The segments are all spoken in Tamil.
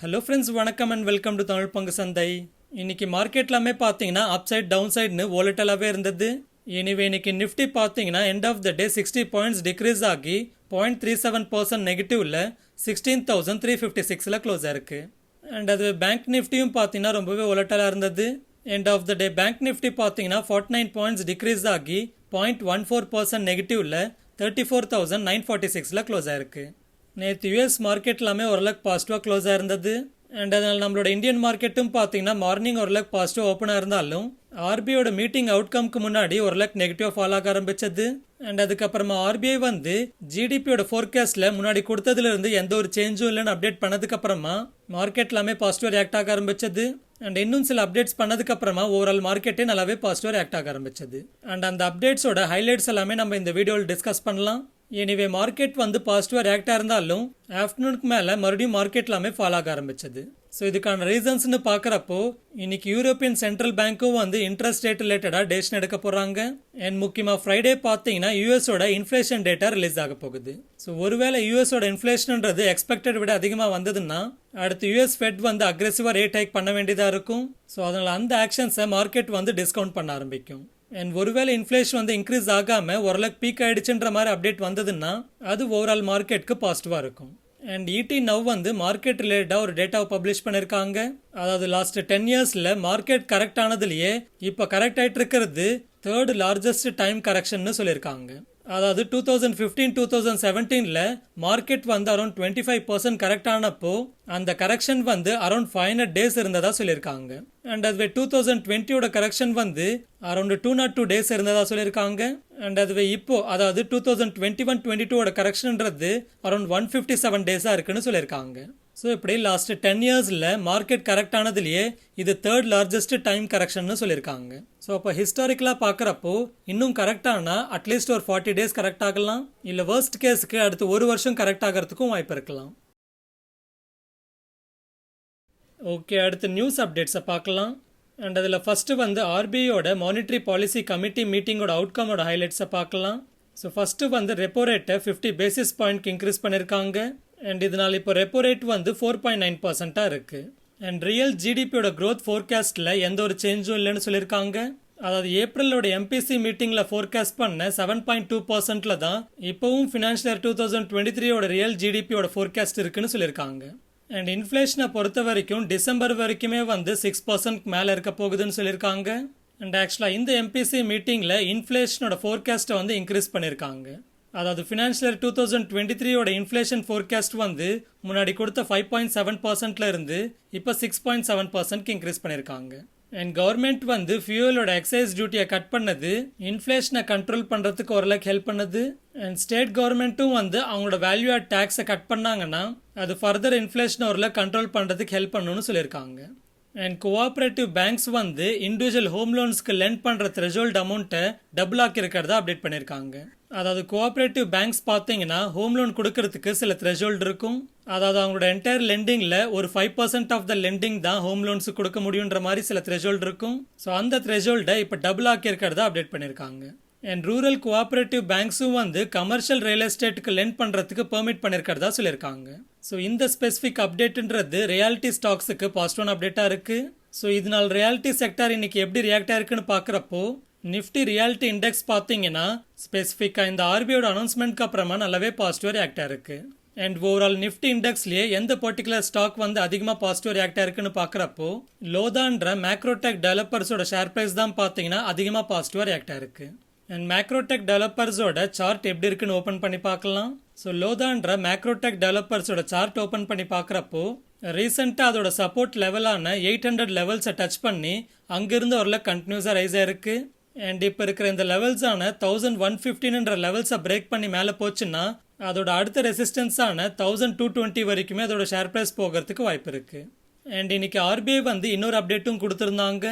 ஹலோ ஃப்ரெண்ட்ஸ், வணக்கம் அண்ட் வெல்கம் டு தமிழ் பங்கு சந்தை. இன்னைக்கு மார்க்கெட்லாமே பார்த்தீங்கன்னா அப் சைட் டவுன் சைட்னு வோலட்டலாகவே இருந்தது. இன்னைக்கு நிஃப்டி பார்த்தீங்கன்னா end of the day 60 points decrease ஆகி 0.37% நெகட்டிவ்ல 16,356 க்ளோஸ் ஆயிருக்கு. அண்ட் அது பேங்க் நிஃப்டியும் பார்த்தீங்கன்னா ரொம்பவே வோலட்டலாக இருந்தது. End of the day bank Nifty பார்த்தீங்கன்னா 49 பாயிண்ட்ஸ் டிக்ரீஸ் ஆகி 0.14% நெகட்டிவ்ல 34,946 க்ளோஸ் ஆயிருக்கு. நேற்று யூஎஸ் மார்க்கெட் எல்லாமே ஓரளவுக்கு பாசிட்டிவாக க்ளோஸ் ஆயிருந்தது. அண்ட் அதனால் நம்மளோட இந்தியன் மார்க்கெட்டும் பார்த்தீங்கன்னா மார்னிங் ஓரளவுக்கு பாசிட்டிவ் ஓப்பனாக இருந்தாலும் ஆர்பிஐயோட மீட்டிங் அவுட்கம்க்கு முன்னாடி ஓரளவுக்கு நெகட்டிவாக ஃபாலோ ஆக ஆரம்பிச்சது. அண்ட் அதுக்கப்புறமா ஆர்பிஐ வந்து ஜிடிபியோட ஃபோர்காஸ்ட்ல முன்னாடி கொடுத்ததுல இருந்து எந்த ஒரு சேஞ்சும் இல்லைன்னு அப்டேட் பண்ணதுக்கு அப்புறமா மார்க்கெட் எல்லாமே பாசிட்டிவ் ரியாக்ட் ஆக ஆரம்பிச்சது. அண்ட் இன்னும் சில அப்டேட்ஸ் பண்ணதுக்கு அப்புறமா ஓவரால் மார்க்கெட்டே நல்லாவே பாசிட்டிவ் ரியாக்ட் ஆக ஆரம்பிச்சது. அண்ட் அந்த அப்டேட்ஸோட ஹைலைட்ஸ் எல்லாமே நம்ம இந்த வீடியோவில் டிஸ்கஸ் பண்ணலாம். மார்க்கெட் வந்து பாசிட்டிவா ரியாக்ட் இருந்தாலும் ஆஃப்டர்நூனுக்கு மேல மறுபடியும் மார்க்கெட் எல்லாமே ஃபாலோ ஆக ஆரம்பிச்சது. ஸோ இதுக்கான ரீசன்ஸ்னு பார்க்குறப்போ இன்னைக்கு யூரோப்பியன் சென்ட்ரல் பேங்க்கும் வந்து இன்ட்ரெஸ்ட் ரேட் ரிலேட்டடா டெசிஷன் எடுக்க போறாங்க. அண்ட் முக்கியமாக ஃப்ரைடே பார்த்தீங்கன்னா யூஎஸோட இன்ஃப்ளேஷன் டேட்டா ரிலீஸ் ஆக போகுது. ஸோ ஒருவேளை யூஎஸோட இன்ஃப்ளேஷன்ன்றது எக்ஸ்பெக்டட் விட அதிகமாக வந்ததுன்னா அடுத்து யூஎஸ் ஃபெட் வந்து அக்ரெசிவா ரேட் ஹைக் பண்ண வேண்டியதாக இருக்கும். ஸோ அதனால அந்த ஆக்ஷன்ஸை மார்க்கெட் வந்து டிஸ்கவுண்ட் பண்ண ஆரம்பிக்கும். அண்ட் ஒருவேளை இன்ஃப்ளேஷன் வந்து இன்க்ரீஸ் ஆகாம ஓரளவுக்கு பீக் ஆயிடுச்சுன்ற மாதிரி அப்டேட் வந்ததுன்னா அது ஓவரால் மார்க்கெட்டுக்கு பாசிட்டிவா இருக்கும். அண்ட் இடி நவ் வந்து மார்க்கெட் ரிலேட்டடா ஒரு டேட்டாவை பப்ளிஷ் பண்ணிருக்காங்க. அதாவது லாஸ்ட் 10 இயர்ஸ்ல மார்க்கெட் கரெக்ட் ஆனதுலயே இப்ப கரெக்ட் ஆயிட்டு இருக்கிறது 3rd லார்ஜஸ்ட் டைம் கரெக்ஷன் சொல்லியிருக்காங்க. அதாவது 2015-2017ல மார்க்கெட் வந்து அரௌண்ட் 25% கரெக்ட் ஆனப்போ அந்த கரெக்ஷன் வந்து அரௌண்ட் 500 டேஸ் இருந்ததா சொல்லியிருக்காங்க. அண்ட் அதுவே 2020யோட கரெக்ஷன் வந்து அரௌண்ட் 202 டேஸ் இருந்ததா சொல்லியிருக்காங்க. அண்ட் அதுவே இப்போ அதாவது 2021-22வோட கரெக்ஷன்ன்றது அரௌண்ட் 157 டேஸா இருக்குன்னு சொல்லியிருக்காங்க. ஸோ இப்படி லாஸ்ட் 10 இயர்ஸ்ல மார்க்கெட் கரெக்ட் ஆனதுலயே இது 3rd லார்ஜஸ்ட் டைம் கரெக்ஷன் சொல்லியிருக்காங்க. ஸோ அப்போ ஹிஸ்டாரிக்கலாக பார்க்குறப்போ இன்னும் கரெக்டானா அட்லீஸ்ட் ஒரு 40 டேஸ் கரெக்ட் ஆகலாம். இல்லை வர்ஸ்ட் கேஸுக்கு அடுத்து ஒரு வருஷம் கரெக்ட் ஆகிறதுக்கும் வாய்ப்பு இருக்கலாம். ஓகே, அடுத்து நியூஸ் அப்டேட்ஸை பார்க்கலாம். அண்ட் அதில் ஃபர்ஸ்ட் வந்து ஆர்பிஐயோட மானிட்டரி பாலிசி கமிட்டி மீட்டிங்கோட அவுட்கமோட ஹைலைட்ஸை பார்க்கலாம். ஸோ ஃபர்ஸ்ட் வந்து ரெப்போ ரேட்டை 50 பேசிஸ் பாயிண்ட்க்கு இன்க்ரீஸ் பண்ணியிருக்காங்க. அண்ட் இதனால் இப்போ ரெப்போ ரேட் வந்து 4.9% இருக்கு. அண்ட் ரியல் ஜிடிபியோட க்ரோத் ஃபோர்காஸ்ட்ல எந்த ஒரு சேஞ்சும் இல்லைன்னு சொல்லியிருக்காங்க. அதாவது ஏப்ரலோட எம்பிசி மீட்டிங்ல ஃபோர்காஸ்ட் பண்ண 7.2%ல தான் இப்போவும் ஃபினான்ஷியல் இயர் 2023யோட ரியல் ஜிடிபியோட ஃபோர்காஸ்ட் இருக்குன்னு சொல்லியிருக்காங்க. அண்ட் இன்ஃப்ளேஷனை பொறுத்த வரைக்கும் டிசம்பர் வரைக்குமே வந்து 6% மேலே இருக்க போகுதுன்னு சொல்லியிருக்காங்க. அண்ட் ஆக்சுவலாக இந்த எம்பிசி மீட்டிங்ல இன்ஃப்ளேஷனோட ஃபோர்காஸ்ட்டை வந்து இன்க்ரீஸ் பண்ணியிருக்காங்க. அதாவது ஃபினான்ஷியல் இயர் 2023யோட இன்ஃப்ளேஷன் ஃபோர்காஸ்ட் வந்து முன்னாடி கொடுத்த 5.7%ல இருந்து இப்போ 6.7%க்கு இன்க்ரீஸ் பண்ணியிருக்காங்க. அண்ட் கவர்மெண்ட் வந்து ஃபியூவலோட எக்ஸைஸ் டியூட்டியை கட் பண்ணது இன்ஃப்ளேஷனை கண்ட்ரோல் பண்ணுறதுக்கு ஓரளவுக்கு ஹெல்ப் பண்ணுது. அண்ட் ஸ்டேட் கவர்மெண்ட்டும் வந்து அவங்களோட வேல்யூ ஆட் டேக்ஸை கட் பண்ணாங்கன்னா அது ஃபர்தர் இன்ஃப்ளேஷனை ஓரளவுக்கு கண்ட்ரோல் பண்ணுறதுக்கு ஹெல்ப் பண்ணணும்னு சொல்லியிருக்காங்க. அண்ட் கோஆப்ரேட்டிவ் பேங்க்ஸ் வந்து இண்டிவிஜுவல் ஹோம் லோன்ஸ்க்கு லெண்ட் பண்ணுற த்ரெஷோல்ட் அமௌண்ட்டை டபுள் ஆக்கி இருக்கிறதா அப்டேட் பண்ணியிருக்காங்க. அதாவது கோஆப்ரேட்டிவ் பேங்க்ஸ் பார்த்தீங்கன்னா ஹோம் லோன் கொடுக்கறதுக்கு சில த்ரெஷோல்ட் இருக்கும். அதாவது அவங்களோட என்டையர் லெண்டிங்ல ஒரு 5% ஆஃப் த லெண்டிங் தான் ஹோம் லோன்ஸ் கொடுக்க முடியுன்ற மாதிரி சில த்ரெஷோல்ட் இருக்கும். ஸோ அந்த த்ரெஷோல்டை இப்போ டபுள் ஆக்கி இருக்கிறதா அப்டேட் பண்ணியிருக்காங்க. அண்ட் ரூரல் கோஆப்ரேட்டிவ் பேங்க்ஸும் வந்து கமர்ஷியல் ரியல் எஸ்டேட்டுக்கு லெண்ட் பண்ணுறதுக்கு பெர்மிட் பண்ணியிருக்கிறதா சொல்லியிருக்காங்க. ஸோ இந்த ஸ்பெசிஃபிக் அப்டேட்ன்றது ரியாலிட்டி ஸ்டாக்ஸுக்கு பாசிட்டிவான அப்டேட்டாக இருக்குது. ஸோ இதனால் ரியாலிட்டி செக்டார் இன்னைக்கு எப்படி ரியாக்ட் ஆயிருக்குன்னு பார்க்குறப்போ நிஃப்டி ரியாலிட்டி இண்டெக்ஸ் பார்த்தீங்கன்னா ஸ்பெசிஃபிக்காக இந்த ஆர்பிஐயோட அனௌன்ஸ்மெண்ட்க்கு அப்புறமா நல்லாவே பாசிட்டிவாக ரியாக்ட் ஆயிருக்கு. அண்ட் ஓவரால் நிஃப்டி இண்டெக்ஸ்லேயே எந்த பர்டிகுலர் ஸ்டாக் வந்து அதிகமாக பாசிட்டிவ் ரியாக்ட் ஆயிருக்குன்னு பார்க்குறப்போ லோதான்ற மேக்ரோடெக் டெவலப்பர்ஸோட ஷேர் ப்ரைஸ் தான் பார்த்தீங்கன்னா அதிகமாக பாசிட்டிவாக ரியாக்ட் ஆயிருக்கு. அண்ட் மேக்ரோடெக் டெவலப்பர்ஸோட சார்ட் எப்படி இருக்குன்னு ஓப்பன் பண்ணி பார்க்கலாம். ஸோ லோதான்ற மேக்ரோடெக் டெவலப்பர்ஸோட சார்ட் ஓப்பன் பண்ணி பார்க்குறப்போ ரீசெண்டாக அதோட சப்போர்ட் லெவலான 800 லெவல்ஸை டச் பண்ணி அங்கிருந்து ஓரளவுக்கு கண்டினியூஸாக ரைஸ் ஆயிருக்கு. அண்ட் இப்போ இருக்கிற இந்த லெவல்ஸான 1115ன்ற லெவல்ஸை பிரேக் பண்ணி மேலே போச்சுன்னா அதோட அடுத்த ரெசிஸ்டன்ஸான 1220 வரைக்குமே அதோட ஷேர் ப்ரைஸ் போகிறதுக்கு வாய்ப்பு இருக்கு. அண்ட் இன்னைக்கு ஆர்பிஐ வந்து இன்னொரு அப்டேட்டும் கொடுத்துருந்தாங்க.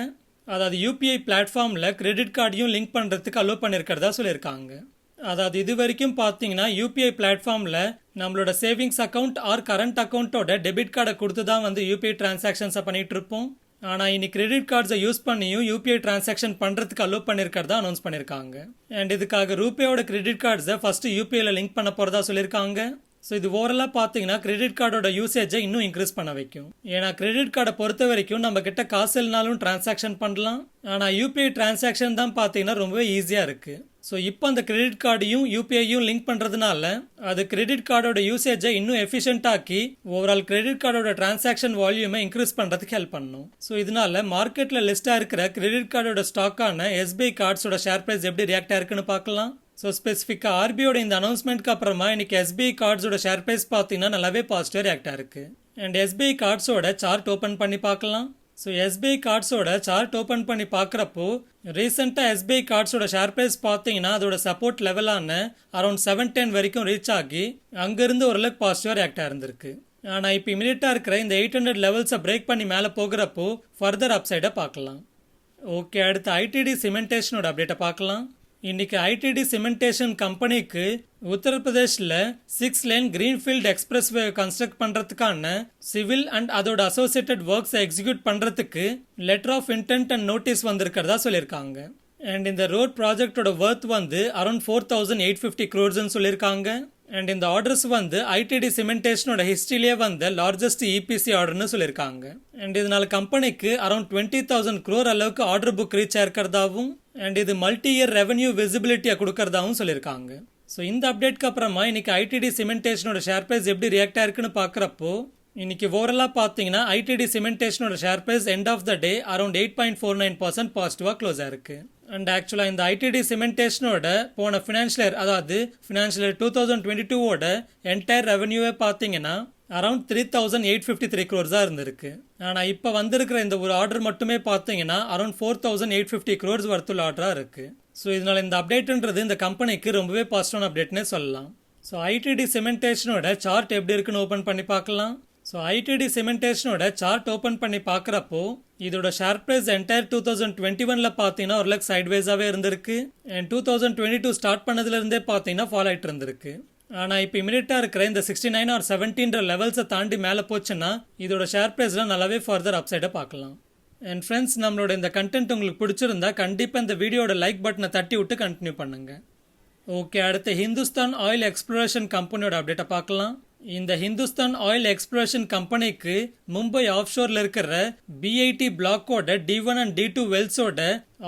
அதாவது யூபிஐ பிளாட்ஃபார்ம்ல கிரெடிட் கார்டையும் லிங்க் பண்ணுறதுக்கு அலோவ் பண்ணியிருக்கிறதா சொல்லியிருக்காங்க. அதாவது இது வரைக்கும் பார்த்தீங்கன்னா யூபிஐ பிளாட்ஃபார்ம்ல நம்மளோட சேவிங்ஸ் அக்கௌண்ட் ஆர் கரண்ட் அக்கௌண்ட்டோட டெபிட் கார்டை கொடுத்து தான் வந்து யூபிஐ டிரான்சாக்ஷன்ஸை பண்ணிட்டு இருப்போம். ஆனால் இனி கிரெடிட் கார்ட்ஸை யூஸ் பண்ணியும் யூபிஐ டிரான்சாக்ஷன் பண்ணுறதுக்கு அலோவ் பண்ணியிருக்கிறதா அனௌன்ஸ் பண்ணியிருக்காங்க. அண்ட் இதுக்காக ரூபேயோட கிரெடிட் கார்ட்ஸை ஃபர்ஸ்ட் யூபிஐல லிங்க் பண்ண போகிறதா சொல்லியிருக்காங்க. ஸோ இது ஓவரலாக பார்த்தீங்கன்னா கிரெடிட் கார்டோட யூசேஜை இன்னும் இன்க்ரீஸ் பண்ண வைக்கும். ஏன்னா கிரெடிட் கார்டை பொறுத்த வரைக்கும் நம்ம கிட்ட காசு இல்லைனாலும் டிரான்சாக்ஷன் பண்ணலாம். ஆனால் யூபிஐ டிரான்சாக்ஷன் தான் பார்த்தீங்கன்னா ரொம்பவே ஈஸியாக இருக்கு. ஸோ இப்போ அந்த கிரெடிட் கார்டையும் யூபிஐயும் லிங்க் பண்ணுறதுனால அது கிரெடிட் கார்டோட யூசேஜை இன்னும் எஃபிஷியன்ட் ஆக்கி ஓவரால் கிரெடிட் கார்டோட டிரான்சாக்ஷன் வால்யூமை இன்க்ரீஸ் பண்ணுறதுக்கு ஹெல்ப் பண்ணும். ஸோ இதனால மார்க்கெட்டில் லிஸ்டாக இருக்கிற கிரெடிட் கார்டோட ஸ்டாக்கான SBI கார்ட்ஸோட ஷேர் ப்ரைஸ் எப்படி ரியாக்ட் ஆயிருக்குன்னு பார்க்கலாம். ஸோ ஸ்பெசிஃபிக்காக ஆர்பிஐயோட இந்த அனௌன்ஸ்மெண்ட்க்கு அப்புறமா இன்னைக்கு SBI கார்ட்ஸோட ஷேர் ப்ரைஸ் பார்த்தீங்கன்னா நல்லாவே பாசிட்டிவ் ரியாக்ட் ஆயிருக்கு. அண்ட் SBI கார்ட்ஸோட சார்ட் ஓப்பன் பண்ணி பார்க்கலாம். ஸோ SBI கார்ட்ஸோட சார்ட் ஓப்பன் பண்ணி பார்க்குறப்போ ரீசெண்டாக SBI கார்ட்ஸோட ஷேர் ப்ரைஸ் பார்த்தீங்கன்னா அதோட சப்போர்ட் லெவலான அரௌண்ட் 710 வரைக்கும் ரீச் ஆகி அங்கேருந்து ஓரளவுக்கு பாசிட்டிவாக ரியாக்ட் ஆயிருந்திருக்கு. ஆனால் இப்போ இமீடியட்டாக இருக்கிற இந்த 800 லெவல்ஸை பிரேக் பண்ணி மேலே போகிறப்போ ஃபர்தர் அப்சைடை பார்க்கலாம். ஓகே, அடுத்து ITD சிமெண்டேஷனோட அப்டேட்டை பார்க்கலாம். இன்னைக்கு ITD சிமெண்டேஷன் கம்பெனிக்கு உத்தரப்பிரதேஷ்ல 6 lane greenfield expressway construct பண்றதுக்கான சிவில் அண்ட் அதோட அசோசியேட்டட் ஒர்க்ஸ் எக்ஸிக்யூட் பண்றதுக்கு letter of intent and notice வந்திருக்கிறதா சொல்லியிருக்காங்க. அண்ட் இந்த ரோட் ப்ராஜெக்டோட ஒர்த் வந்து அரௌண்ட் 4850 crores சொல்லியிருக்காங்க. அண்ட் இந்த ஆர்டர்ஸ் வந்து ITD சிமெண்டேஷனோட ஹிஸ்டரியிலே வந்த லார்ஜஸ்ட் EPC ஆர்டர்னு சொல்லியிருக்காங்க. அண்ட் இதனால கம்பெனிக்கு அரௌண்ட் 20,000 crore அளவுக்கு ஆர்டர் புக் ரீச் ஆயிருக்கிறதாவும் அண்ட் இது மல்டி இயர் ரெவன்யூ விசிபிலிட்டியை கொடுக்கறதாவும் சொல்லியிருக்காங்க. ஸோ இந்த அப்டேட்க்கு அப்புறமா இன்னைக்கு ITD சிமெண்டேஷனோட ஷேர் ப்ரைஸ் எப்படி ரியாக்ட் ஆயிருக்குன்னு பார்க்குறப்போ இன்னைக்கு ஓவரலாக பார்த்தீங்கன்னா ITD சிமெண்டேஷனோட share price end of the day around 8.49% பாசிட்டிவாக க்ளோஸ் ஆயிருக்கு. அண்ட் ஆக்சுவலாக இந்த ITD சிமெண்டேஷனோட போன ஃபினான்ஷியல் இயர், அதாவது ஃபினான்ஷியல் இயர் 2022 என்டையர் ரெவன்யூவே பார்த்தீங்கன்னா அரௌண்ட் 3853 crores இருந்திருக்கு. ஆனால் இப்போ வந்திருக்கிற இந்த ஒரு ஆர்டர் மட்டுமே பார்த்தீங்கன்னா அரௌண்ட் 4850 crores வர்த்துள்ள ஆர்டராக இருக்கு. ஸோ இதனால இந்த அப்டேட்ன்றது இந்த கம்பெனிக்கு ரொம்பவே பாசிட்டிவான அப்டேட்னே சொல்லலாம். ஸோ ITD சிமெண்டேஷனோட சார்ட் எப்படி இருக்குன்னு ஓப்பன் பண்ணி பார்க்கலாம். ஸோ ITD சிமெண்டேஷனோட சார்ட் ஓப்பன் பண்ணி பார்க்குறப்போ இதோட ஷேர் ப்ரைஸ் என்டையர் 2021 பார்த்தீங்கன்னா ஒரு லைக் சைட்வேஸாகவே இருந்திருக்கு. அண்ட் 2022 ஸ்டார்ட் பண்ணதுலேருந்தே பார்த்தீங்கன்னா ஃபாலோ ஆகிட்டு இருந்திருக்கு. ஆனால் இப்போ இமீடியட்டாக இருக்கிற இந்த 69 or 70 லெவல்ஸை தாண்டி மேலே போச்சுன்னா இதோட ஷேர் ப்ரைஸ்லாம் நல்லாவே ஃபர்தர் அப்சைடை பார்க்கலாம். அண்ட் ஃப்ரெண்ட்ஸ், நம்மளோட இந்த கண்டென்ட் உங்களுக்கு பிடிச்சிருந்தா கண்டிப்பாக இந்த வீடியோட லைக் பட்டனை தட்டி விட்டு கண்டினியூ பண்ணுங்க. ஓகே, அடுத்து ஹிந்துஸ்தான் ஆயில் எக்ஸ்ப்ளோரேஷன் கம்பெனியோட அப்டேட்டை பார்க்கலாம். இந்த ஹிந்துஸ்தான் ஆயில் எக்ஸ்ப்ளோரேஷன் கம்பெனிக்கு மும்பை ஆஃப்ஷோர்ல இருக்கிற BIT பிளாக்கோட D1 and D2 வெல்ஸோட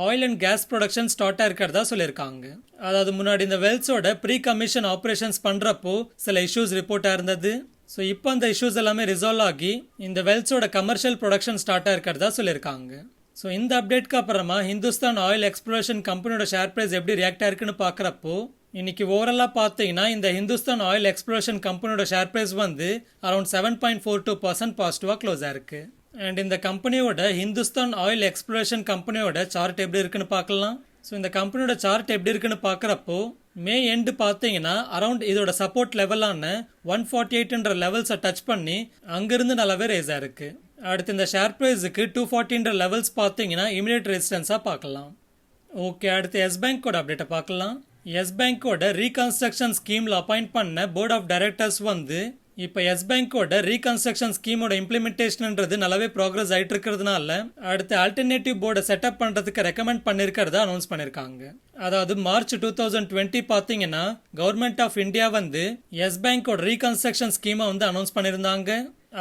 oil and gas production start ஆயிருக்கிறதா சொல்லியிருக்காங்க. அதாவது முன்னாடி இந்த வெல்ஸோட ப்ரீ கமிஷன் ஆப்ரேஷன்ஸ் பண்றப்போ சில இஷ்யூஸ் ரிப்போர்ட் ஆயிருந்தது. ஸோ இப்போ அந்த இஷ்யூஸ் எல்லாமே ரிசால்வ் ஆகி இந்த வெல்ஸோட கமர்ஷியல் ப்ரொடக்ஷன் ஸ்டார்ட் ஆயிருக்கிறதா சொல்லியிருக்காங்க. ஸோ இந்த அப்டேட்க்கு அப்புறமா ஹிந்துஸ்தான் ஆயில் எக்ஸ்ப்ளோரேஷன் கம்பெனியோட ஷேர் ப்ரைஸ் எப்படி ரியாக்ட் ஆயிருக்குன்னு பார்க்குறப்போ இன்னைக்கு ஓவரலாக பார்த்தீங்கன்னா இந்த ஹிந்துஸ்தான் ஆயில் எக்ஸ்ப்ளோரேஷன் கம்பெனியோட ஷேர் ப்ரைஸ் வந்து அரௌண்ட் 7.42% பாசிட்டிவாக க்ளோஸ் ஆயிருக்கு. அண்ட் இந்த கம்பெனியோட ஹிந்துஸ்தான் ஆயில் எக்ஸ்ப்ளோரேஷன் கம்பெனியோட சார்ட் எப்படி இருக்குன்னு பார்க்கலாம். ஸோ இந்த கம்பெனியோட சார்ட் எப்படி இருக்குன்னு பார்க்குறப்போ மே எண்டு பார்த்தீங்கன்னா அரௌண்ட் இதோட சப்போர்ட் லெவலான 148 லெவல்ஸை டச் பண்ணி அங்கிருந்து நல்லாவே ரேஸ் ஆயிருக்கு. அடுத்து இந்த ஷேர் ப்ரைஸுக்கு 240 லெவல்ஸ் பார்த்தீங்கன்னா இமீடியட் ரெசிஸ்டன்ஸாக பார்க்கலாம். ஓகே, அடுத்து எஸ் பேங்கோட அப்டேட்டை பார்க்கலாம். எஸ் பேங்கோட ரீகன்ஸ்ட்ரக்ஷன் ஸ்கீமில் அப்பாயிண்ட் பண்ண போர்ட் ஆஃப் டைரக்டர்ஸ் வந்து இப்போ எஸ் பேங்கோட ரீகன்ஸ்ட்ரக்ஷன் ஸ்கீமோட இம்ப்ளிமெண்டேஷன்ன்றது நல்லாவே ப்ராக்ரஸ் ஆகிட்டு இருக்கிறதுனால அடுத்து ஆல்டர்னேட்டிவ் போர்டை செட்டப் பண்ணுறதுக்கு ரெக்கமெண்ட் பண்ணியிருக்கிறதா அனௌன்ஸ் பண்ணியிருக்காங்க. அதாவது மார்ச் 2020 பார்த்தீங்கன்னா கவர்மெண்ட் ஆஃப் இந்தியா வந்து எஸ் பேங்கோட ரீகன்ஸ்ட்ரக்ஷன் ஸ்கீமை வந்து அனௌன்ஸ் பண்ணியிருந்தாங்க.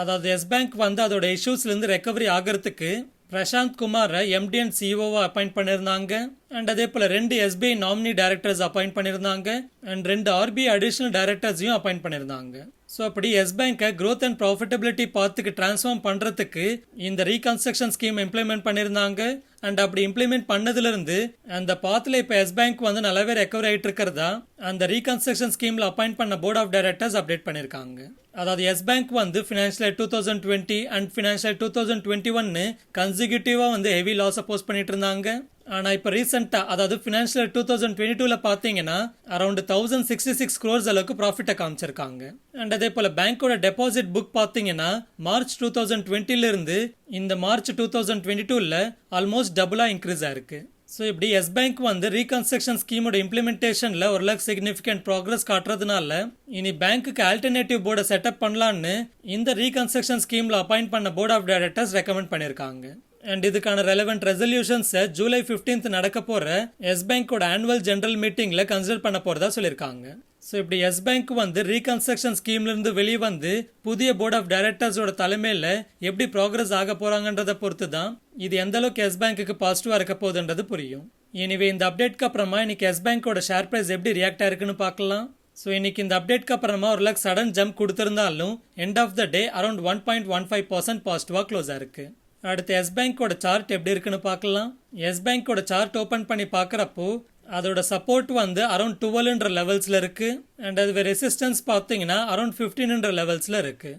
அதாவது எஸ் பேங்க் வந்து அதோட இஷ்யூஸ்லேருந்து ரெக்கவரி ஆகிறதுக்கு பிரசாந்த் குமாரை MD and CEO அப்பாயிண்ட் பண்ணியிருந்தாங்க. அண்ட் அதே போல் 2 SBI நாமினி டைரக்டர்ஸ் அப்பாயிண்ட் பண்ணியிருந்தாங்க. அண்ட் 2 RBI அடிஷனல் டைரக்டர்ஸையும் அப்பாயிண்ட் பண்ணியிருந்தாங்க. ஸோ அப்படி எஸ் பேங்கை க்ரோத் அண்ட் ப்ராஃபிட்டபிலிட்டி பாத்துக்கு டிரான்ஸ்ஃபார்ம் பண்ணுறதுக்கு இந்த ரீகன்ஸ்ட்ரக்ஷன் ஸ்கீம் இம்ப்ளிமெண்ட் பண்ணியிருந்தாங்க. அண்ட் அப்படி இம்ப்ளிமெண்ட் பண்ணதுலேருந்து அந்த பாத்தில் இப்போ எஸ் பேங்க் வந்து நல்லாவே ரெக்கவரி ஆகிட்டு இருக்கிறதா அந்த ரீகன்ஸ்ட்ரக்ஷன் ஸ்கீமில் அப்பாயிண்ட் பண்ண போர்ட் ஆஃப் டைரக்டர்ஸ் அப்டேட் பண்ணியிருக்காங்க. அதாவது எஸ் பேங்க் வந்து ஃபினான்ஷியல் 2020 அண்ட் ஃபினான்ஷியல் 2021 கன்சிக்யூட்டிவாக வந்து ஹெவி லாஸை போஸ்ட் பண்ணிட்டு இருந்தாங்க. ஆனால் இப்போ ரீசெண்டாக அதாவது ஃபினான்ஷியல் 2022 பார்த்தீங்கன்னா அரௌண்ட் 1066 crores அளவுக்கு ப்ராஃபிட்டை காமிச்சிருக்காங்க. அண்ட் அதே போல் பேங்கோட டெபாசிட் புக் பார்த்தீங்கன்னா மார்ச் 2020 இந்த மார்ச் 2022 ஆல்மோஸ்ட் டபுளாக இன்க்ரீஸ் ஆயிருக்கு. ஸோ இப்படி எஸ் பேங்க் வந்து ரீகன்ஸ்ட்ரக்ஷன் ஸ்கீமோட இம்ப்ளிமெண்டேஷனில் ஒரு சிக்னிஃபிகண்ட் ப்ராக்ரஸ் காட்டுறதுனால இனி பேங்க்குக்கு ஆல்டர்னேட்டிவ் போர்டை செட்டப் பண்ணலான்னு இந்த ரீகன்ஸ்ட்ரக்ஷன் ஸ்கீமில் அப்பாயிண்ட் பண்ண போர்ட் ஆஃப் டைரக்டர்ஸ் ரெக்கமெண்ட் பண்ணியிருக்காங்க. அண்ட் இதுக்கான ரெலவெண்ட் ரெசல்யூஷன்ஸை ஜூலை 15 நடக்க போற எஸ் பேங்கோட ஆனுவல் ஜெனரல் மீட்டிங்ல கன்சிடர் பண்ண போறதா சொல்லியிருக்காங்க. ஸோ இப்படி எஸ் பேங்க் வந்து ரீகன்ஸ்ட்ரக்ஷன் ஸ்கீம்லேருந்து வெளியே வந்து புதிய போர்ட் ஆஃப் டைரக்டர்ஸோட தலைமையில் எப்படி ப்ராக்ரஸ் ஆக போகிறாங்கன்றதை பொறுத்து தான் இது எந்த அளவுக்கு எஸ் பேங்க்குக்கு பாசிட்டிவாக இருக்க போகுதுன்றது புரியும். எனிவே இந்த அப்டேட்க்கு அப்புறமா இன்னைக்கு எஸ் பேங்கோட ஷேர் ப்ரைஸ் எப்படி ரியாக்ட் ஆயிருக்குன்னு பார்க்கலாம். ஸோ இன்னைக்கு இந்த அப்டேட்க்கு அப்புறமா ஒரு சடன் ஜம்ப் கொடுத்துருந்தாலும் end of the day around 1.15% பாசிட்டிவாக க்ளோஸ் ஆயிருக்கு. அடுத்து எஸ் பேங்கோட சார்ட் எப்படி இருக்குன்னு பார்க்கலாம். எஸ் பேங்கோட சார்ட் ஓப்பன் பண்ணி பார்க்குறப்போ அதோட சப்போர்ட் வந்து அரௌண்ட் 12 லெவல்ஸில் இருக்கு. அண்ட் அது ரெசிஸ்டன்ஸ் பார்த்தீங்கன்னா அரௌண்ட் 15 லெவல்ஸில் இருக்கு.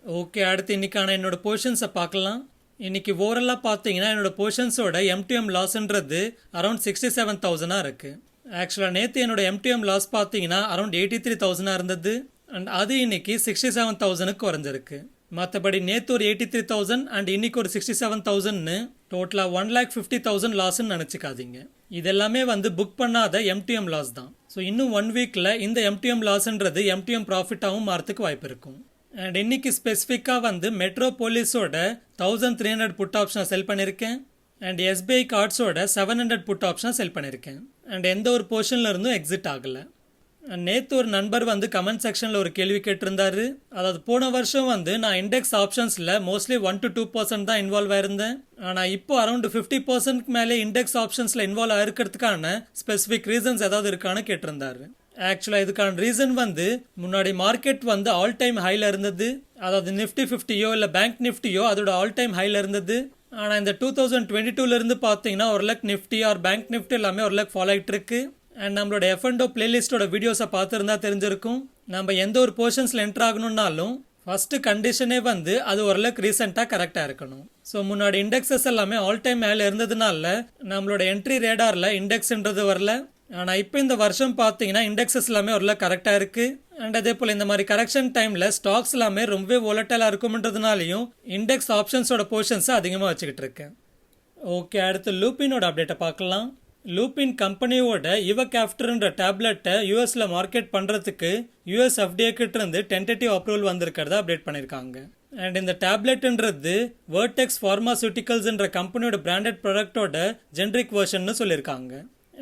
ஓகே, அடுத்து இன்னைக்கான என்னோட பொசிஷன்ஸை பார்க்கலாம். இன்னைக்கு ஓவரலாக பார்த்தீங்கன்னா என்னோட பொசிஷன்ஸோட M2M லாஸ்ன்றது அரௌண்ட் 67,000 இருக்கு. ஆக்சுவலாக நேற்று என்னோட M2M லாஸ் பார்த்தீங்கன்னா அரௌண்ட் 83,000 இருந்தது. அண்ட் அது இன்னைக்கு 67,000 குறைஞ்சிருக்கு. மற்றபடி நேற்று ஒரு 83,000 அண்ட் இன்னைக்கு ஒரு 67,000ன்னு டோட்டலாக 1,50,000 லாஸ்ன்னு நினச்சிக்காதீங்க. இதெல்லாமே வந்து புக் பண்ணாத M2M லாஸ் தான். ஸோ இன்னும் 1 வீக்கில் இந்த M2M லாஸ்ன்றது M2M ப்ராஃபிட்டாகவும் மாறத்துக்கு வாய்ப்பு இருக்கும். அண்ட் இன்னைக்கு ஸ்பெசிஃபிக்காக வந்து மெட்ரோபோலிஸோட 1300 புட் ஆப்ஷனை செல் பண்ணியிருக்கேன். அண்ட் SBI கார்ட்ஸோட 700 புட் ஆப்ஷனை செல் பண்ணியிருக்கேன். அண்ட் எந்த ஒரு போர்ஷனில் இருந்தும் எக்ஸிட் ஆகலை. நேற்று ஒரு நண்பர் வந்து கமெண்ட் செக்ஷனில் ஒரு கேள்வி கேட்டிருந்தாரு. அதாவது போன வருஷம் வந்து நான் இண்டெக்ஸ் ஆப்ஷன்ஸில் மோஸ்ட்லி 1 to 2% தான் இன்வால்வ் ஆயிருந்தேன். ஆனால் இப்போ அரௌண்ட் 50% மேலே இண்டெக்ஸ் ஆப்ஷன்ஸில் இன்வால்வ் ஆயிருக்கிறதுக்கான ஸ்பெசிஃபிக் ரீசன்ஸ் ஏதாவது இருக்கான்னு கேட்டிருந்தாரு. ஆக்சுவலாக இதுக்கான ரீசன் வந்து முன்னாடி மார்க்கெட் வந்து ஆல் டைம் ஹைல இருந்தது. அதாவது நிஃப்டி 50யோ இல்லை பேங்க் நிஃப்டியோ அதோட ஆல் டைம் ஹைல இருந்தது. ஆனால் இந்த 2022 பார்த்தீங்கன்னா ஒரு நிஃப்டி ஆர் பேங்க் நிஃப்டி எல்லாமே ஒரு ஃபாலோ ஆகிட்டு இருக்கு. அண்ட் நம்மளோட F&O பிளேலிஸ்டோட வீடியோஸை பார்த்துருந்தா தெரிஞ்சிருக்கும். நம்ம எந்த ஒரு போர்ஷன்ஸில் என்டர் ஆகணும்னாலும் ஃபர்ஸ்ட் கண்டிஷனே வந்து அது ஓரளவுக்கு ரீசெண்டாக கரெக்டாக இருக்கணும். ஸோ முன்னாடி இண்டெக்ஸஸ் எல்லாமே ஆல் டைம் மேலே இருந்ததுனால நம்மளோட என்ட்ரி ரேடாரில் இண்டெக்ஸ்ன்றது வரல. ஆனால் இப்போ இந்த வருஷம் பார்த்தீங்கன்னா இண்டெக்ஸஸ் எல்லாமே ஒரு கரெக்டாக இருக்குது. அண்ட் அதே போல் இந்த மாதிரி கரெக்ஷன் டைமில் ஸ்டாக்ஸ் எல்லாமே ரொம்பவே வோலட்டைலாக இருக்கும்ன்றதுனாலையும் இண்டெக்ஸ் ஆப்ஷன்ஸோட போர்ஷன்ஸை அதிகமாக வச்சுக்கிட்டு இருக்கேன். ஓகே, அடுத்து லூப்பினோட அப்டேட்டை பார்க்கலாம். லூபின் கம்பெனியோட இவகேப்டர்ன்ற டேப்லெட்டை யூஎஸ்ல மார்க்கெட் பண்ணுறதுக்கு யூஎஸ் FDA கிட்ட இருந்து டென்டேட்டிவ் அப்ரூவல் வந்திருக்கிறத அப்டேட் பண்ணியிருக்காங்க. அண்ட் இந்த டேப்லெட்ன்றது வேர்டெக்ஸ் ஃபார்மாசூட்டிக்கல்ஸ்ன்ற கம்பெனியோட பிராண்டட் ப்ராடக்டோட ஜென்ரிக் வெர்ஷன்னு சொல்லியிருக்காங்க.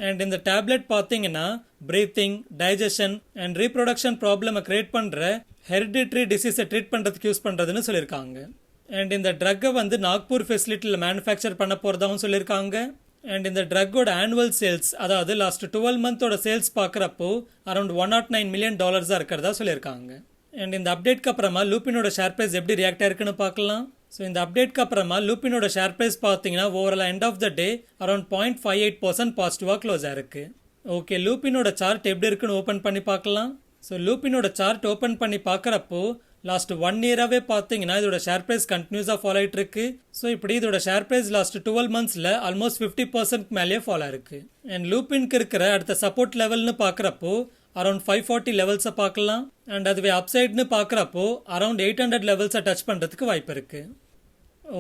அண்ட் இந்த டேப்லெட் பார்த்தீங்கன்னா பிரீத்திங், டைஜஷன் அண்ட் ரீப்ரொடக்ஷன் ப்ராப்ளமை கிரியேட் பண்ணுற ஹெரிடிட்ரி டிசீஸை ட்ரீட் பண்ணுறதுக்கு யூஸ் பண்ணுறதுன்னு சொல்லியிருக்காங்க. அண்ட் இந்த ட்ரக்கை வந்து நாக்பூர் ஃபெசிலிட்டியில் மேனுஃபேக்சர் பண்ண போகிறதாகவும் சொல்லியிருக்காங்க. அண்ட் இந்த ட்ரக்கோட ஆனுவல் சேல்ஸ், அதாவது லாஸ்ட் 12 மந்தோட சேல்ஸ் பார்க்குறப்போ அரௌண்ட் $109 மில்லியன் இருக்கிறதா சொல்லியிருக்காங்க. அண்ட் இந்த அப்டேட்க்கு அப்புறமா லூப்பினோட ஷேர் ப்ரைஸ் எப்படி ரியாக்ட் ஆயிருக்குன்னு பார்க்கலாம். ஸோ இந்த அப்டேட்க்கு அப்புறமா லூப்பினோட ஷேர் ப்ரைஸ் பார்த்தீங்கன்னா overall end of the day around 0.58% பாசிட்டிவாக க்ளோஸ் ஆயிருக்கு. ஓகே, லூப்பினோட சார்ட் எப்படி இருக்குன்னு ஓப்பன் பண்ணி பார்க்கலாம். ஸோ லூப்பினோட சார்ட் ஓப்பன் பண்ணி பார்க்குறப்போ லாஸ்ட் 1 இயராகவே பார்த்தீங்கன்னா இதோட ஷேர் ப்ரைஸ் கண்டினியூஸாக ஃபாலோ ஆகிட்டு இருக்கு. ஸோ இப்படி இதோட ஷேர் ப்ரைஸ் லாஸ்ட் 12 மந்த்ஸில் ஆல்மோஸ்ட் 50% மேலேயே ஃபாலோ இருக்கு. அண்ட் லூப்பின்க்கு இருக்கிற அடுத்த சப்போர்ட் லெவல்னு பார்க்குறப்போ அரௌண்ட் 540 லெவல்ஸை பார்க்கலாம். அண்ட் அதுவே அப்சைட்னு பார்க்குறப்போ அரௌண்ட் 800 லெவல்ஸை டச் பண்ணுறதுக்கு வாய்ப்பு இருக்கு.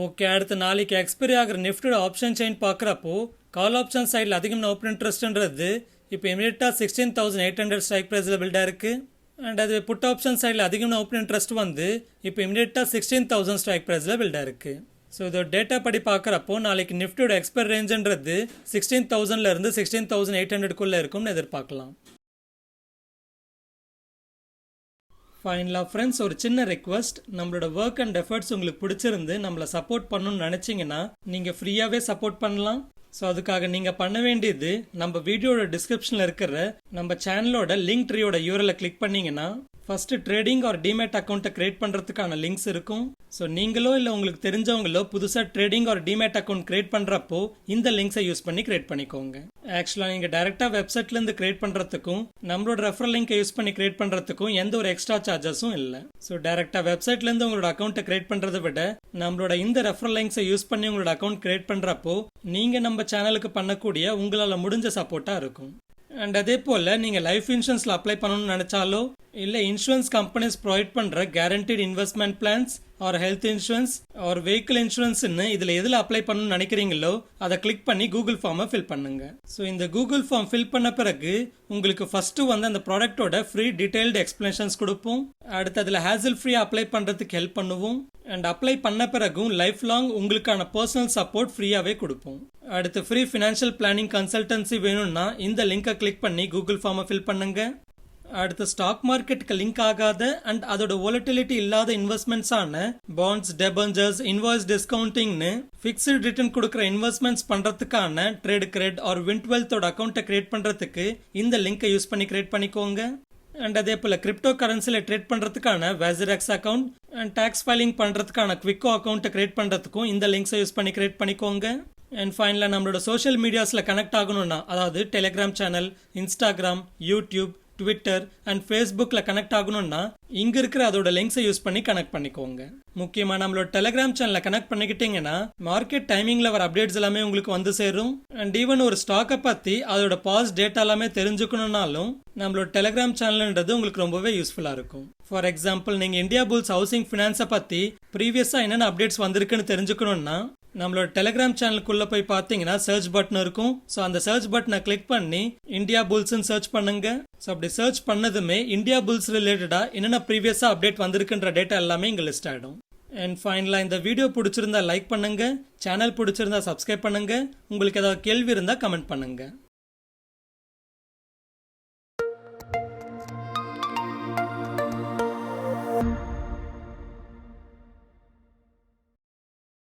ஓகே, அடுத்து நாளைக்கு எக்ஸ்பைரி ஆகிற நிஃப்டியோட ஆப்ஷன் செயின் பார்க்குறப்போ கால் ஆப்ஷன் சைடில் அதிகம் ஓப்பன் இன்ட்ரெஸ்ட்ன்றது இப்போ இமீடியட்டாக 16,800 ஸ்ட்ரைக் ப்ரைஸில் பில்டாக இருக்கு. அண்ட் அது புட் ஆப்ஷன் சைடில் அதிகமான ஓப்பன் இன்ட்ரெஸ்ட் வந்து இப்போ இமீடியட்டாக 16,000 ஸ்ட்ரைக் ப்ரைஸில் பில்டாக இருக்கு. ஸோ இதோட டேட்டா படி பார்க்குறப்போ நாளைக்கு நிஃப்டியோட எக்ஸ்பைரி ரேஞ்சுன்றது 16,000 16,800 இருக்கும்னு எதிர்பார்க்கலாம். ஃபைனலாக ஃப்ரெண்ட்ஸ், ஒரு சின்ன ரெக்வஸ்ட், நம்மளோட ஒர்க் அண்ட் எஃபர்ட்ஸ் உங்களுக்கு பிடிச்சிருந்து நம்மளை சப்போர்ட் பண்ணணும்னு நினச்சிங்கன்னா நீங்கள் ஃப்ரீயாகவே சப்போர்ட் பண்ணலாம். ஸோ அதுக்காக நீங்கள் பண்ண வேண்டியது நம்ம வீடியோட டிஸ்கிரிப்ஷனில் இருக்கிற நம்ம சேனலோட லிங்க் ட்ரீயோட URL கிளிக் பண்ணிங்கன்னா ஃபர்ஸ்ட் ட்ரேடிங் ஆர் டிமேட் அக்கௌண்ட்டை கிரியேட் பண்ணுறதுக்கான லிங்க்ஸ் இருக்கும். ஸோ நீங்களோ இல்லை உங்களுக்கு தெரிஞ்சவங்களோ புதுசாக trading R demat account create பண்ணுறப்போ இந்த லிங்க்ஸை யூஸ் பண்ணி கிரியேட் பண்ணிக்கோங்க. ஆக்சுவலாக நீங்கள் டேரெக்டாக வெப்சைட்லேருந்து கிரியேட் பண்ணுறதுக்கும் நம்மளோட ரெஃபரல் லிங்கை யூஸ் பண்ணி கிரியேட் பண்ணுறதுக்கும் எந்த ஒரு எக்ஸ்ட்ரா சார்ஜஸும் இல்லை. ஸோ டேரெக்டாக வெப்சைட்லேருந்து உங்களோட அக்கௌண்ட்டை கிரியேட் பண்ணுறதை விட நம்மளோட இந்த ரெஃபரல் லிங்க்ஸை யூஸ் பண்ணி உங்களோட அக்கௌண்ட் கிரியேட் பண்ணுறப்போ நீங்கள் நம்ம சேனலுக்கு பண்ணக்கூடிய உங்களால் முடிஞ்ச சப்போர்ட்டாக இருக்கும். அண்ட் அதே போல் நீங்கள் லைஃப் இன்சூரன்ஸில் அப்ளை பண்ணணும்னு நினச்சாலோ இல்லை இன்சூரன்ஸ் கம்பெனிஸ் ப்ரொவைட் பண்ணுற guaranteed investment plans or health insurance or vehicle இன்சூரன்ஸ்னு இதில் எதில் அப்ளை பண்ணணும்னு நினைக்கிறீங்களோ அதை கிளிக் பண்ணி கூகுள் ஃபார்மை ஃபில் பண்ணுங்க. ஸோ இந்த கூகுள் ஃபார்ம் ஃபில் பண்ண பிறகு உங்களுக்கு ஃபர்ஸ்ட்டு வந்து அந்த ப்ராடக்டோட ஃப்ரீ டீடைல்டு எக்ஸ்பிளனேஷன்ஸ் கொடுப்போம். அடுத்து அதில் ஹேசல் ஃப்ரீயாக அப்ளை பண்ணுறதுக்கு ஹெல்ப் பண்ணுவோம். அண்ட் அப்ளை பண்ண பிறகும் லைஃப் லாங் உங்களுக்கான பர்சனல் சப்போர்ட் ஃப்ரீயாகவே கொடுப்போம். அடுத்து ஃப்ரீ ஃபினான்ஷியல் பிளானிங் கன்சல்டன்சி வேணும்னா இந்த லிங்கை கிளிக் பண்ணி கூகுள் ஃபார்மை ஃபில் பண்ணுங்க. அடுத்து ஸ்டாக் மார்க்கெட்டுக்கு லிங்க் ஆகாத அண்ட் அதோட வோலட்டிலிட்டி இல்லாத இன்வெஸ்ட்மெண்ட்ஸ் ஆன பாண்ட்ஸ், டெபஞ்சர்ஸ், இன்வாய்ஸ் டிஸ்கவுண்டிங்னு ஃபிக்ஸ்டு ரிட்டர்ன் கொடுக்குற இன்வெஸ்ட்மெண்ட்ஸ் பண்றதுக்கான ட்ரேட் கிரெட் ஆர் வின்ட்வெல்த்தோட அக்கௌண்ட்டை கிரியேட் பண்றதுக்கு இந்த லிங்கை யூஸ் பண்ணி கிரியேட் பண்ணிக்கோங்க. அண்ட் அதே போல கிரிப்டோ கரன்சில ட்ரேட் பண்றதுக்கான வேசிரெக்ஸ் அக்கௌண்ட் அண்ட் டாக்ஸ் ஃபைலிங் பண்றதுக்கான குவிக்கோ அக்கௌண்ட்டை கிரியேட் பண்றதுக்கும் இந்த லிங்க்ஸை யூஸ் பண்ணி கிரியேட் பண்ணிக்கோங்க. அண்ட் ஃபைனலாக நம்மளோட சோஷியல் மீடியாஸில் கனெக்ட் ஆகணும்னா, அதாவது Telegram channel, Instagram, YouTube, Twitter and ஃபேஸ்புக்கில் கனெக்ட் ஆகணும்னா இங்கே இருக்கிற அதோட லிங்க்ஸை யூஸ் பண்ணி கனெக்ட் பண்ணிக்கோங்க. முக்கியமாக நம்மளோட டெலிகிராம் சேனலை கனெக்ட் பண்ணிக்கிட்டீங்கன்னா மார்க்கெட் டைமிங்கில் வர அப்டேட்ஸ் எல்லாமே உங்களுக்கு வந்து சேரும். அண்ட் ஈவன் ஒரு ஸ்டாக்கை பற்றி அதோட பாஸ் டேட்டா எல்லாமே தெரிஞ்சுக்கணும்னாலும் நம்மளோட டெலிகிராம் சேனல்ன்றது உங்களுக்கு ரொம்பவே யூஸ்ஃபுல்லாக இருக்கும். ஃபார் எக்ஸாம்பிள், நீங்கள் இந்தியா புல்ஸ் ஹவுசிங் ஃபினான்ஸை பற்றி ப்ரீவியஸாக என்னென்ன அப்டேட்ஸ் வந்திருக்குன்னு தெரிஞ்சுக்கணும்னா நம்மளோட டெலிகிராம் சேனலுக்குள்ள போய் பார்த்தீங்கன்னா சர்ச் பட்டன் இருக்கும். ஸோ அந்த சர்ச் பட்டனை கிளிக் பண்ணி இந்தியா புல்ஸ்ன்னு சர்ச் பண்ணுங்க. ஸோ அப்படி சர்ச் பண்ணதுமே இந்தியா புல்ஸ் ரிலேட்டடா என்னென்ன ப்ரீவியஸாக அப்டேட் வந்திருக்குன்ற டேட்டா எல்லாமே இங்கே லிஸ்ட் ஆகிடும். அண்ட் ஃபைனலாக இந்த வீடியோ பிடிச்சிருந்தா லைக் பண்ணுங்க, சேனல் பிடிச்சிருந்தா சப்ஸ்கிரைப் பண்ணுங்க, உங்களுக்கு ஏதாவது கேள்வி இருந்தால் கமெண்ட் பண்ணுங்க.